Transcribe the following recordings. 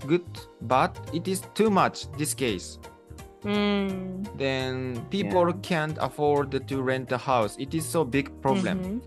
good, but it is too much this case. Then people can't afford to rent a house. It is so big problem.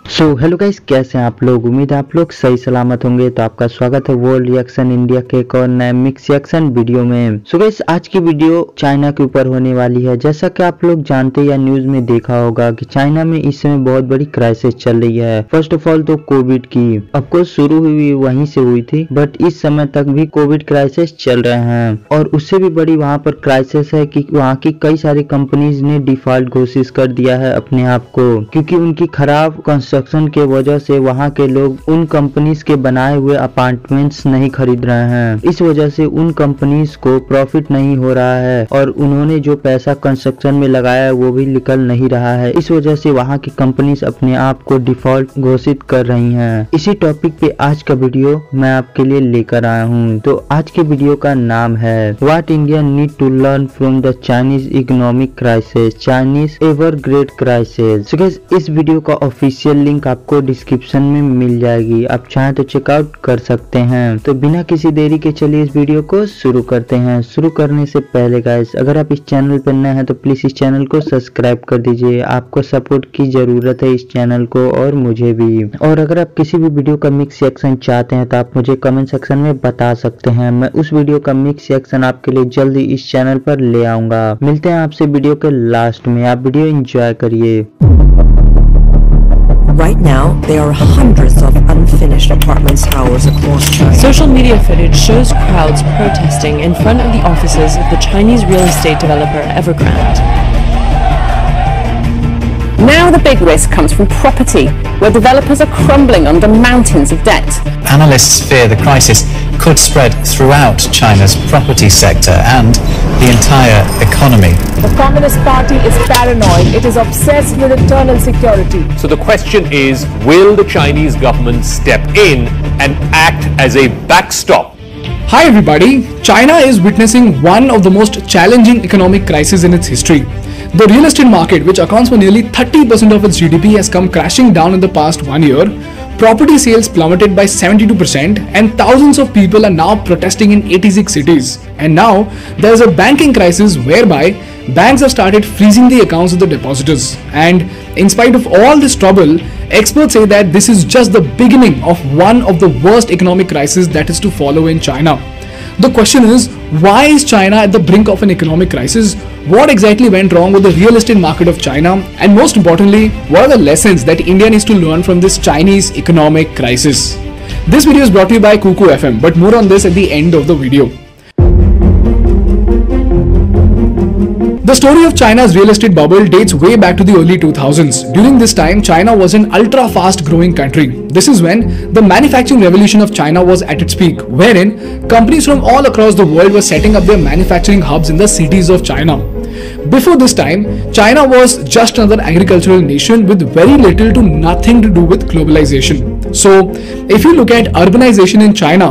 So hello guys, कैसे हैं आप लोग? उम्मीद है आप लोग सही सलामत होंगे। तो आपका स्वागत है वर्ल्ड रिएक्शन इंडिया के एक और नए मिक्स रिएक्शन वीडियो में। सो गाइस, आज की वीडियो चाइना के ऊपर होने वाली है। जैसा कि आप लोग जानते या न्यूज में देखा होगा कि चाइना में इस समय बहुत बड़ी क्राइसिस चल रही है। फर्स्ट ऑफ ऑल तो कोविड की ऑफकोर्स शुरू हुई वहीं से हुई थी, बट इस समय तक भी कोविड क्राइसिस चल रहे हैं। और उससे भी बड़ी वहाँ पर क्राइसिस है कि वहाँ की कई सारी कंपनीज ने डिफॉल्ट घोषित कर दिया है अपने आप को, क्योंकि उनकी खराब कंस्ट्रक्शन के वजह से वहां के लोग उन कंपनीज के बनाए हुए अपार्टमेंट्स नहीं खरीद रहे हैं। इस वजह से उन कंपनीज को प्रॉफिट नहीं हो रहा है और उन्होंने जो पैसा कंस्ट्रक्शन में लगाया है वो भी निकल नहीं रहा है। इस वजह से वहां की कंपनीज अपने आप को डिफॉल्ट घोषित कर रही हैं। इसी टॉपिक पे आज का वीडियो मैं आपके लिए लेकर आया हूँ। तो आज के वीडियो का नाम है what India need to learn from the Chinese economic crisis, Chinese Evergrande crisis. So guys, इस वीडियो का ऑफिशियल लिंक आपको डिस्क्रिप्शन में मिल जाएगी, आप चाहें तो चेकआउट कर सकते हैं। तो बिना किसी देरी के चलिए इस वीडियो को शुरू करते हैं। शुरू करने से पहले गाइस, अगर आप इस चैनल पर नए हैं तो प्लीज इस चैनल को सब्सक्राइब कर दीजिए। आपको सपोर्ट की जरूरत है इस चैनल को और मुझे भी। और अगर आप किसी भी वीडियो का मिक्स रिएक्शन चाहते हैं तो आप मुझे कमेंट सेक्शन में बता सकते हैं। मैं उस वीडियो का मिक्स रिएक्शन आपके लिए जल्दी इस चैनल पर ले आऊंगा। मिलते हैं आपसे वीडियो के लास्ट में। आप वीडियो एंजॉय करिए। Right now, there are hundreds of unfinished apartment towers across China. Social media footage shows crowds protesting in front of the offices of the Chinese real estate developer Evergrande. Now the big risk comes from property, where developers are crumbling under mountains of debt. Analysts fear the crisis could spread throughout China's property sector and the entire economy. The Communist Party is paranoid. It is obsessed with internal security. So the question is, will the Chinese government step in and act as a backstop? Hi everybody, China is witnessing one of the most challenging economic crises in its history. The real estate market, which accounts for nearly 30% of its GDP, has come crashing down in the past 1 year. Property sales plummeted by 72% and thousands of people are now protesting in 86 cities. And now there is a banking crisis whereby banks have started freezing the accounts of the depositors. And in spite of all this trouble, experts say that this is just the beginning of one of the worst economic crises that is to follow in China. The question is, why is China at the brink of an economic crisis? What exactly went wrong with the real estate market of China? And most importantly, what are the lessons that India needs to learn from this Chinese economic crisis? This video is brought to you by Cuckoo FM, but more on this at the end of the video. The story of China's real estate bubble dates way back to the early 2000s. During this time, China was an ultra-fast growing country. This is when the manufacturing revolution of China was at its peak, wherein companies from all across the world were setting up their manufacturing hubs in the cities of China. Before this time, China was just another agricultural nation with very little to nothing to do with globalization. So, if you look at urbanization in China,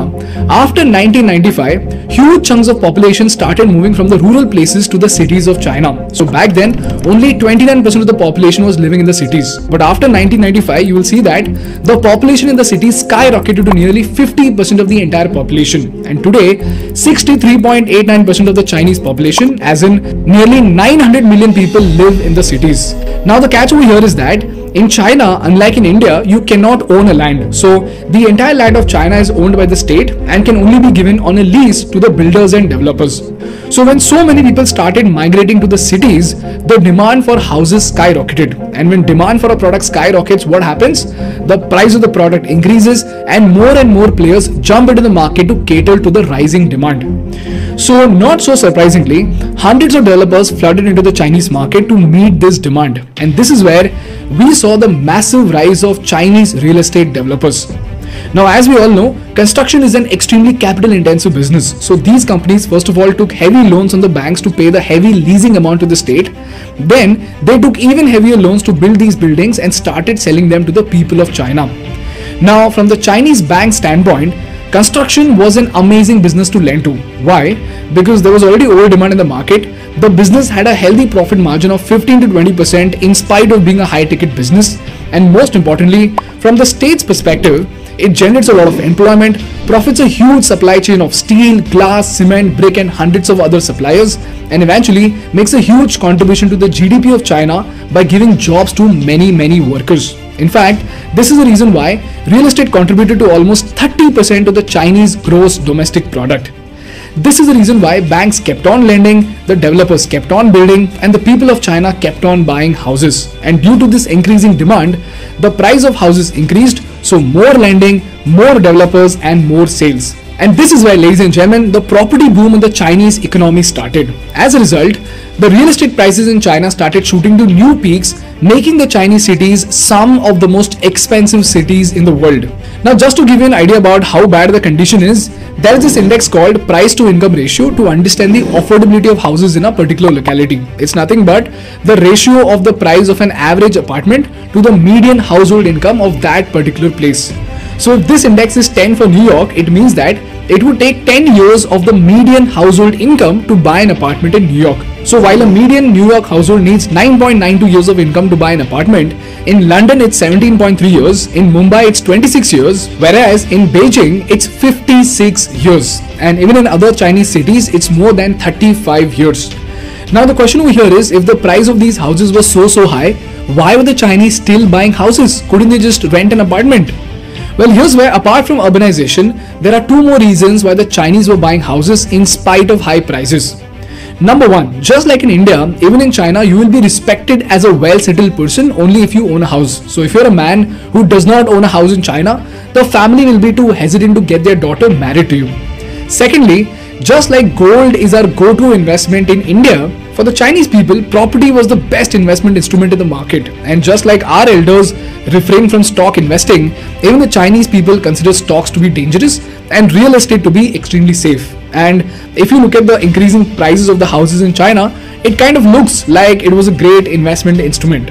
after 1995, huge chunks of population started moving from the rural places to the cities of China. So back then, only 29% of the population was living in the cities. But after 1995, you will see that the population in the cities skyrocketed to nearly 50% of the entire population. And today, 63.89% of the Chinese population, as in nearly 900 million people, live in the cities. Now the catch over here is that in China, unlike in India, you cannot own a land. So the entire land of China is owned by the state and can only be given on a lease to the builders and developers. So when so many people started migrating to the cities, the demand for houses skyrocketed. And when demand for a product skyrockets, what happens? The price of the product increases and more players jump into the market to cater to the rising demand. So not so surprisingly, hundreds of developers flooded into the Chinese market to meet this demand. And this is where we saw the massive rise of Chinese real estate developers. Now, as we all know, construction is an extremely capital intensive business. So these companies first of all took heavy loans on the banks to pay the heavy leasing amount to the state. Then they took even heavier loans to build these buildings and started selling them to the people of China. Now, from the Chinese bank standpoint, construction was an amazing business to lend to. Why? Because there was already over demand in the market. The business had a healthy profit margin of 15 to 20% in spite of being a high ticket business. And most importantly, from the state's perspective, It generates a lot of employment, profits a huge supply chain of steel, glass, cement, brick and hundreds of other suppliers, and eventually makes a huge contribution to the GDP of China by giving jobs to many workers. In fact, this is the reason why real estate contributed to almost 30% of the Chinese gross domestic product. This is the reason why banks kept on lending, the developers kept on building, and the people of China kept on buying houses. And due to this increasing demand, the price of houses increased, so more lending, more developers and more sales. And this is why, ladies and gentlemen, the property boom in the Chinese economy started. As a result, the real estate prices in China started shooting to new peaks, making the Chinese cities some of the most expensive cities in the world. Now, just to give you an idea about how bad the condition is, there is this index called price to income ratio to understand the affordability of houses in a particular locality. It's nothing but the ratio of the price of an average apartment to the median household income of that particular place. So if this index is 10 for New York, it means that it would take 10 years of the median household income to buy an apartment in New York. So while a median New York household needs 9.92 years of income to buy an apartment, in London it's 17.3 years, in Mumbai it's 26 years, whereas in Beijing it's 56 years. And even in other Chinese cities it's more than 35 years. Now the question over here is, if the price of these houses was so high, why were the Chinese still buying houses? Couldn't they just rent an apartment? Well, here's where, apart from urbanization, there are two more reasons why the Chinese were buying houses in spite of high prices. Number one, just like in India, even in China, you will be respected as a well-settled person only if you own a house. So if you're a man who does not own a house in China, the family will be too hesitant to get their daughter married to you. Secondly, just like gold is our go-to investment in India, for the Chinese people, property was the best investment instrument in the market. And just like our elders refrain from stock investing, even the Chinese people consider stocks to be dangerous and real estate to be extremely safe. And if you look at the increasing prices of the houses in China, it kind of looks like it was a great investment instrument.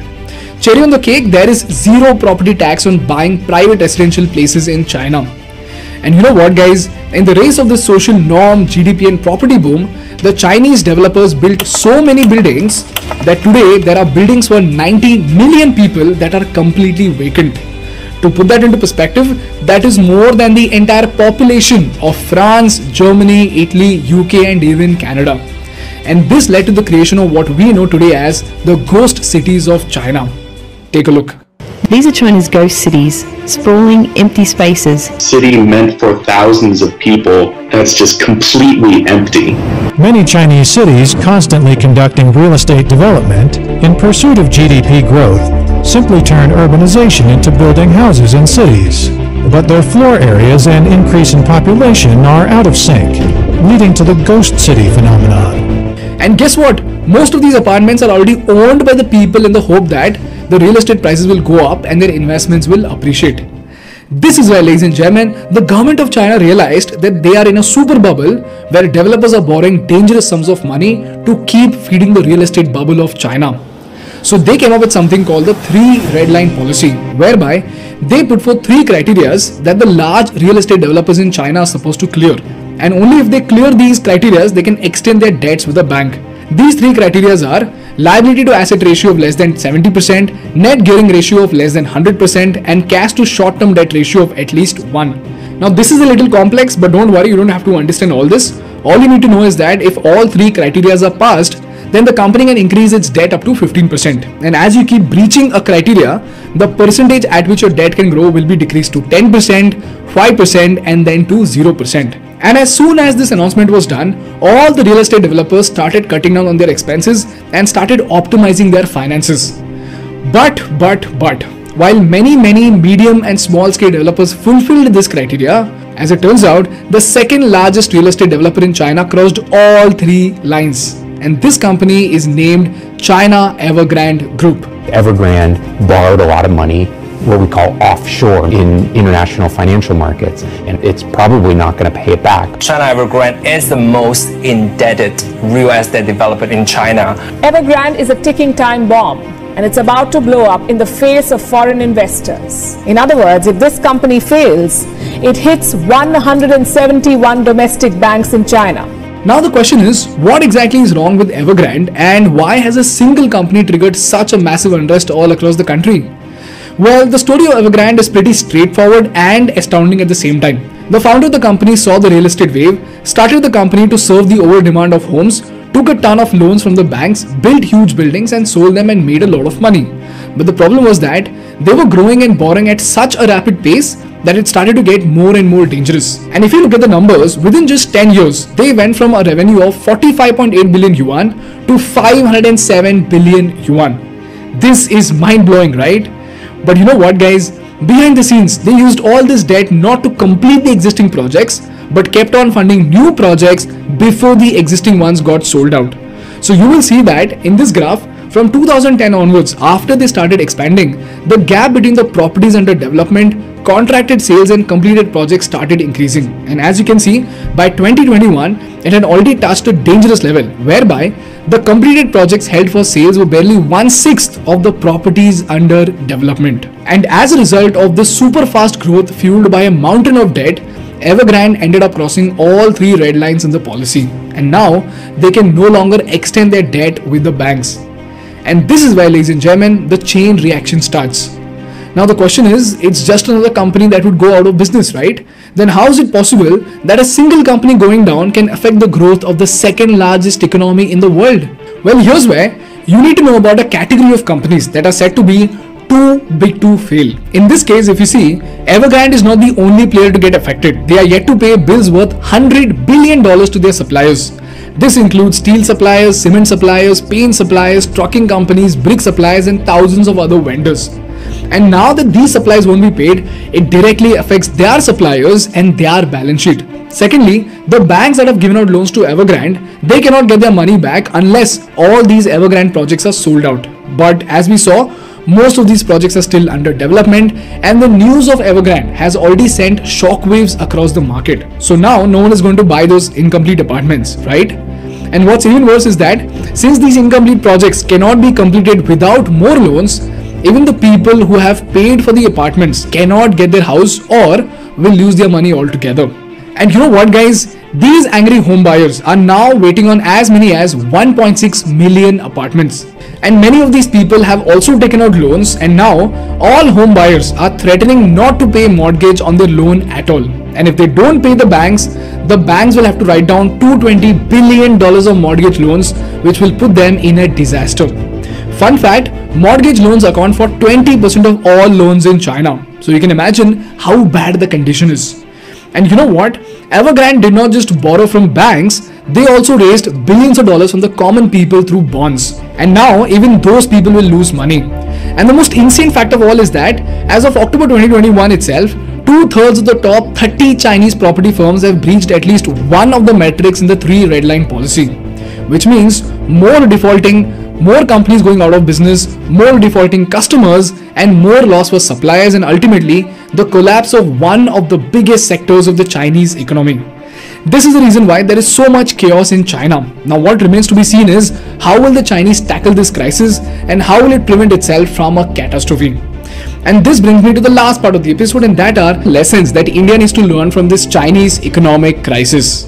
Cherry on the cake, there is zero property tax on buying private residential places in China. And you know what, guys? In the race of the social norm, GDP and property boom, the Chinese developers built so many buildings that today there are buildings for 90 million people that are completely vacant. To put that into perspective, that is more than the entire population of France, Germany, Italy, UK and even Canada. And this led to the creation of what we know today as the ghost cities of China. Take a look. These are China's ghost cities, sprawling, empty spaces. City meant for thousands of people that's just completely empty. Many Chinese cities constantly conducting real estate development in pursuit of GDP growth simply turn urbanization into building houses in cities. But their floor areas and increase in population are out of sync, leading to the ghost city phenomenon. And guess what? Most of these apartments are already owned by the people in the hope that the real estate prices will go up and their investments will appreciate. This is why, ladies and gentlemen, the government of China realized that they are in a super bubble where developers are borrowing dangerous sums of money to keep feeding the real estate bubble of China. So they came up with something called the 3 red line policy, whereby they put forth 3 criteria that the large real estate developers in China are supposed to clear. And only if they clear these criteria, they can extend their debts with the bank. These 3 criteria are liability to asset ratio of less than 70%, net gearing ratio of less than 100%, and cash to short term debt ratio of at least 1. Now this is a little complex, but don't worry, you don't have to understand all this. All you need to know is that if all 3 criteria are passed, then the company can increase its debt up to 15%. And as you keep breaching a criteria, the percentage at which your debt can grow will be decreased to 10%, 5%, and then to 0%. And as soon as this announcement was done, all the real estate developers started cutting down on their expenses and started optimizing their finances. But, while many medium and small scale developers fulfilled this criteria, as it turns out, the second largest real estate developer in China crossed all 3 lines. And this company is named China Evergrande Group. Evergrande borrowed a lot of money, what we call offshore, in international financial markets, and it's probably not going to pay it back. China Evergrande is the most indebted real estate developer in China. Evergrande is a ticking time bomb, and it's about to blow up in the face of foreign investors. In other words, if this company fails, it hits 171 domestic banks in China. Now the question is, what exactly is wrong with Evergrande and why has a single company triggered such a massive unrest all across the country? Well, the story of Evergrande is pretty straightforward and astounding at the same time. The founder of the company saw the real estate wave, started the company to serve the over demand of homes, took a ton of loans from the banks, built huge buildings and sold them and made a lot of money. But the problem was that they were growing and borrowing at such a rapid pace that it started to get more and more dangerous. And if you look at the numbers, within just 10 years, they went from a revenue of 45.8 billion yuan to 507 billion yuan. This is mind-blowing, right? But you know what, guys? Behind the scenes, they used all this debt not to complete the existing projects, but kept on funding new projects before the existing ones got sold out. So you will see that in this graph, from 2010 onwards, after they started expanding, the gap between the properties under development, contracted sales and completed projects started increasing. And as you can see, by 2021, it had already touched a dangerous level, whereby the completed projects held for sales were barely 1/6 of the properties under development. And as a result of this super fast growth fueled by a mountain of debt, Evergrande ended up crossing all three red lines in the policy. And now they can no longer extend their debt with the banks. And this is where, ladies and gentlemen, the chain reaction starts. Now the question is, it's just another company that would go out of business, right? Then how is it possible that a single company going down can affect the growth of the second largest economy in the world? Well, here's where you need to know about a category of companies that are said to be too big to fail. In this case, if you see, Evergrande is not the only player to get affected. They are yet to pay bills worth $100 billion to their suppliers. This includes steel suppliers, cement suppliers, paint suppliers, trucking companies, brick suppliers and thousands of other vendors. And now that these supplies won't be paid, it directly affects their suppliers and their balance sheet. Secondly, the banks that have given out loans to Evergrande, they cannot get their money back unless all these Evergrande projects are sold out. But as we saw, most of these projects are still under development and the news of Evergrande has already sent shockwaves across the market. So now no one is going to buy those incomplete apartments, right? And what's even worse is that since these incomplete projects cannot be completed without more loans, even the people who have paid for the apartments cannot get their house or will lose their money altogether. And you know what, guys? These angry home buyers are now waiting on as many as 1.6 million apartments. And many of these people have also taken out loans, and now all home buyers are threatening not to pay mortgage on their loan at all. And if they don't pay the banks will have to write down $220 billion of mortgage loans, which will put them in a disaster. Fun fact, mortgage loans account for 20% of all loans in China. So you can imagine how bad the condition is. And you know what? Evergrande did not just borrow from banks, they also raised billions of dollars from the common people through bonds. And now even those people will lose money. And the most insane fact of all is that as of October 2021 itself, 2/3 of the top 30 Chinese property firms have breached at least one of the metrics in the 3 red line policy. Which means more defaulting, more companies going out of business, more defaulting customers and more loss for suppliers, and ultimately the collapse of one of the biggest sectors of the Chinese economy. This is the reason why there is so much chaos in China. Now what remains to be seen is how will the Chinese tackle this crisis and how will it prevent itself from a catastrophe. And this brings me to the last part of the episode, and that are lessons that India needs to learn from this Chinese economic crisis.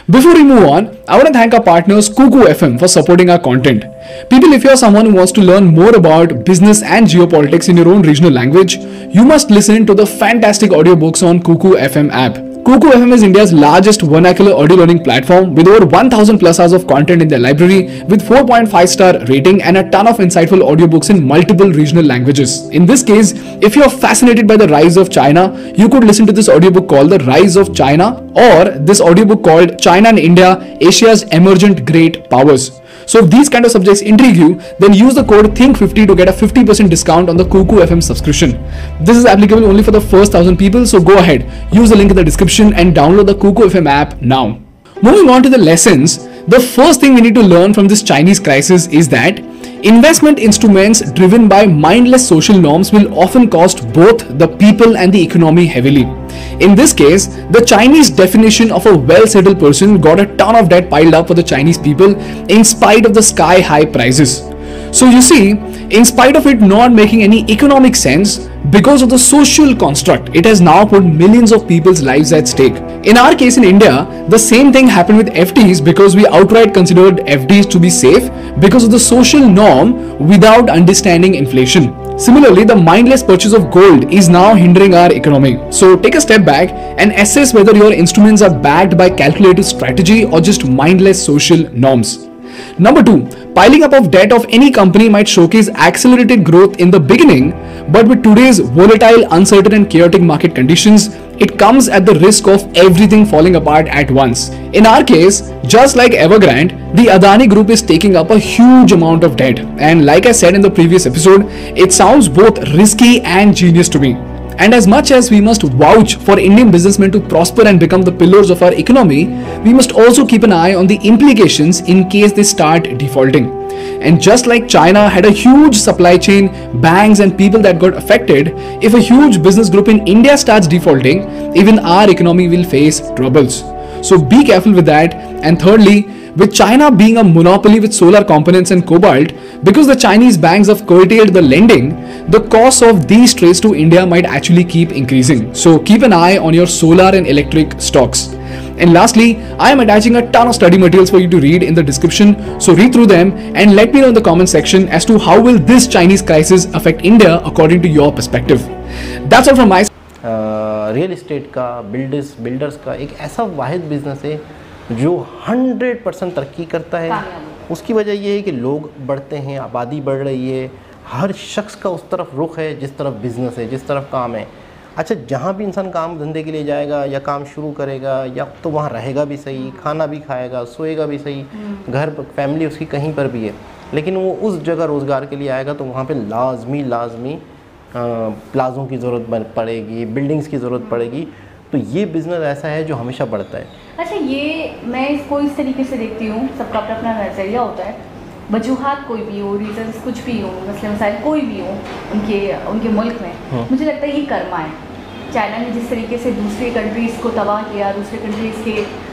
Before we move on, I want to thank our partners Cuckoo FM for supporting our content. People, if you're someone who wants to learn more about business and geopolitics in your own regional language, you must listen to the fantastic audiobooks on Cuckoo FM app. Cuckoo FM is India's largest vernacular audio learning platform with over 1000 plus hours of content in their library with 4.5-star rating and a ton of insightful audiobooks in multiple regional languages. In this case, if you're fascinated by the rise of China, you could listen to this audiobook called The Rise of China or this audiobook called China and India, Asia's Emergent Great Powers. So if these kind of subjects intrigue you, then use the code THINK50 to get a 50% discount on the Cuckoo FM subscription. This is applicable only for the first 1000 people, so go ahead, use the link in the description and download the Cuckoo FM app now. Moving on to the lessons, the first thing we need to learn from this Chinese crisis is that investment instruments driven by mindless social norms will often cost both the people and the economy heavily. In this case, the Chinese definition of a well-settled person got a ton of debt piled up for the Chinese people in spite of the sky-high prices. So you see, in spite of it not making any economic sense, because of the social construct, it has now put millions of people's lives at stake. In our case in India, the same thing happened with FDs because we outright considered FDs to be safe because of the social norm without understanding inflation. Similarly, the mindless purchase of gold is now hindering our economy. So take a step back and assess whether your instruments are backed by calculated strategy or just mindless social norms. Number 2, piling up of debt of any company might showcase accelerated growth in the beginning, but with today's volatile, uncertain and chaotic market conditions, it comes at the risk of everything falling apart at once. In our case, just like Evergrande, the Adani group is taking up a huge amount of debt. And like I said in the previous episode, it sounds both risky and genius to me. And as much as we must vouch for Indian businessmen to prosper and become the pillars of our economy, we must also keep an eye on the implications in case they start defaulting. And just like China had a huge supply chain, banks and people that got affected, if a huge business group in India starts defaulting, even our economy will face troubles. So be careful with that. And thirdly, with China being a monopoly with solar components and cobalt, because the Chinese banks have curtailed the lending, the cost of these trades to India might actually keep increasing. So keep an eye on your solar and electric stocks. And lastly, I am attaching a ton of study materials for you to read in the description. So read through them and let me know in the comment section as to how will this Chinese crisis affect India according to your perspective. That's all from my side. Real estate का, builders का एक ऐसा वाहिद business है जो 100% तरक्की करता है। उसकी वजह यह है कि लोग बढ़ते हैं, आबादी बढ़ रही है, हर शख्स का उस तरफ रुख है जिस तरफ बिज़नेस है, जिस तरफ काम है। अच्छा, जहाँ भी इंसान काम धंधे के लिए जाएगा या काम शुरू करेगा या तो वहाँ रहेगा भी सही, खाना भी खाएगा, सोएगा भी सही, घर फैमिली उसकी कहीं पर भी है, लेकिन वो उस जगह रोज़गार के लिए आएगा तो वहाँ पे लाजमी प्लाज़ों की ज़रूरत पड़ेगी, बिल्डिंग्स की ज़रूरत पड़ेगी। तो ये बिज़नेस ऐसा है जो हमेशा बढ़ता है। अच्छा, ये मैं इसको इस तरीके से देखती हूँ, सबका अपना अपना नज़रिया होता है। वजूहात कोई भी हो, रीजंस कुछ भी हो, मसले मसाइल कोई भी हो उनके मुल्क में, मुझे लगता है ये कर्मा है। चाइना ने जिस तरीके से दूसरी कंट्रीज़ को तबाह किया, दूसरे कंट्रीज़ के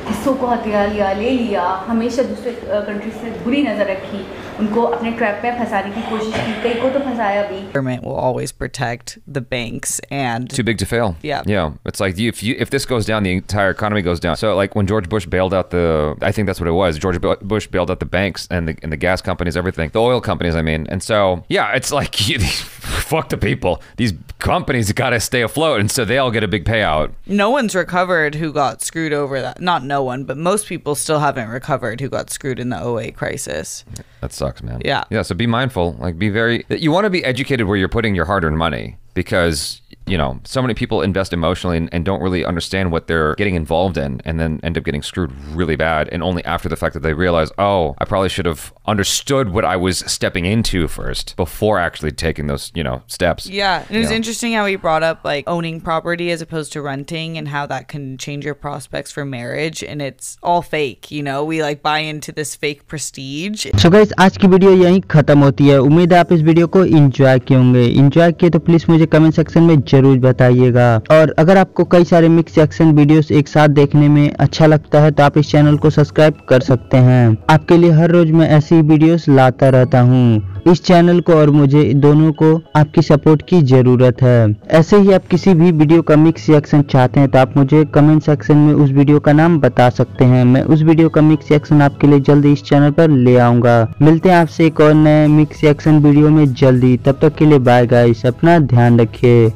हिस्सों को हथिया लिया, ले लिया, हमेशा दूसरे कंट्रीज़ से बुरी नज़र रखी, उनको अपने ट्रैप में फंसाने की कोशिश की, कई को तो फंसाया भी। Government will always protect the banks and too big to fail. Yeah, it's like if this goes down, the entire economy goes down. So like when George Bush bailed out I think that's what it was. George Bush bailed out the banks and the gas companies, everything, the oil companies. I mean, and so yeah, it's like fuck the people. These companies got to stay afloat, and so they all get a big payout. No one's recovered who got screwed over that. Not no one, but most people still haven't recovered who got screwed in the 08 crisis. That sucks, man. Yeah. So be mindful. Like you want to be educated where you're putting your hard-earned money, because you know, so many people invest emotionally and don't really understand what they're getting involved in, and then end up getting screwed really bad, and only after the fact that they realize, oh, I probably should have understood what I was stepping into first before actually taking those, steps. Yeah, and it was interesting how he brought up like owning property as opposed to renting, and how that can change your prospects for marriage, and it's all fake, we like buy into this fake prestige. So guys, आज की video यहीं खत्म होती है। उम्मीद है आप इस वीडियो को एंजॉय किए होंगे। एंजॉय किए तो प्लीज मुझे कमेंट सेक्शन में जरूर बताइएगा। और अगर आपको कई सारे मिक्स एक्शन वीडियोस एक साथ देखने में अच्छा लगता है तो आप इस चैनल को सब्सक्राइब कर सकते हैं। आपके लिए हर रोज मैं ऐसी वीडियोस लाता रहता हूँ। इस चैनल को और मुझे दोनों को आपकी सपोर्ट की जरूरत है। ऐसे ही आप किसी भी वीडियो का मिक्स रिएक्शन चाहते हैं तो आप मुझे कमेंट सेक्शन में उस वीडियो का नाम बता सकते हैं। मैं उस वीडियो का मिक्स रिएक्शन आपके लिए जल्दी इस चैनल पर ले आऊंगा। मिलते हैं आपसे एक और नए मिक्स रिएक्शन वीडियो में जल्दी। तब तक के लिए बाय गाइस, अपना ध्यान रखिए।